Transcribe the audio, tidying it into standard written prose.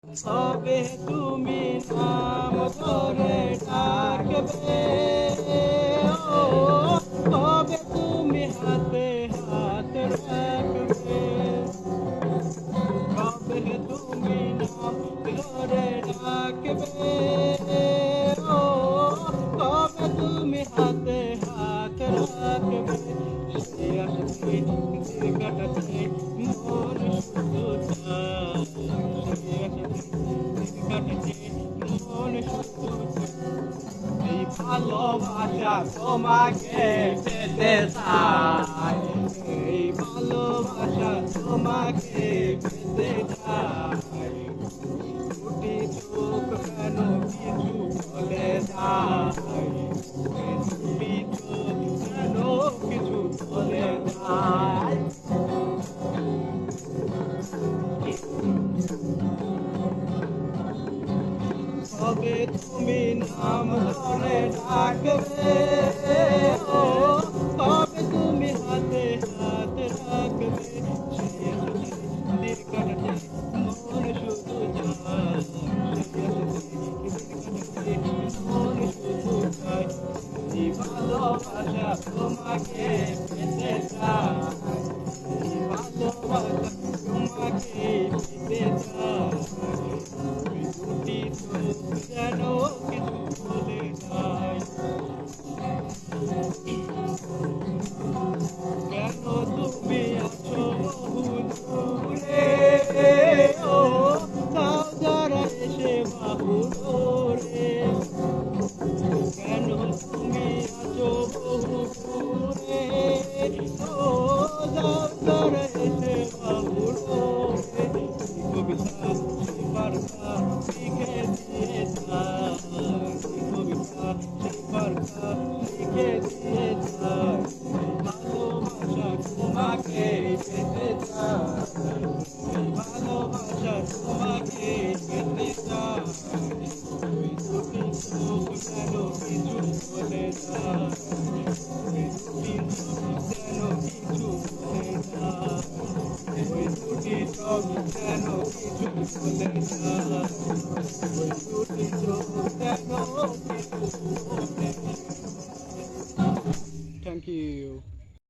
তবে তুমি নাম ধরে ডাকবে, ও তবে তুমি হাতে হাত রাখবে, তবে তুমি নাম ধরে ডাকবে, ও তবে তুমি হাতে হাত রাখবে। সে আসতে দিন কাটাতে মন শুধু চায়, সে আসতে দিন কাটাতে মন শুধু চায়। এই ভালোবাসা তোমাকে পেতে চায়, এই ভালোবাসা তোমাকে পেতে চায়। দুটি চোখ কেন কিছু বলে যায়, দুটি চোখ কেন কিছু বলে যায়। তবে তুমি নাম ধরে ডাকবে, ও তবে তুমি হাতে হাত রাখবে। সে দিন কাটাতে মন শুধু চায়, সে দিন কাটাতে মন শুধু চায়। এই ভালোবাসা তোমাকে পেতে চায়, এই ভালোবাসা তোমাকে পেতে চায়। দুটি চোখ যেন কিছু বলে যায়। কেন তুমি আছো বহু দূরে, ও তাও যারা এসে বাহু ধরে। কেন তুমি আছো বহু দূরে, ও যাও যারা এসে বাহু ধরে। কবিতা সে বার্তা লিখে দিয়ে যায়, কবিতা সে বার্তা লিখে দিয়ে যায়। ভালোবাসা তোমাকে পেতে চায়, ভালোবাসা তোমাকে পেতে চায়। ওই দুটি চোখ যেন কিছু বলে যায়, ওই দুটি চোখ যেন কিছু বলে যায়, ওই দুটি চোখ যেন কিছু বলে যায়, ওই দুটি চোখ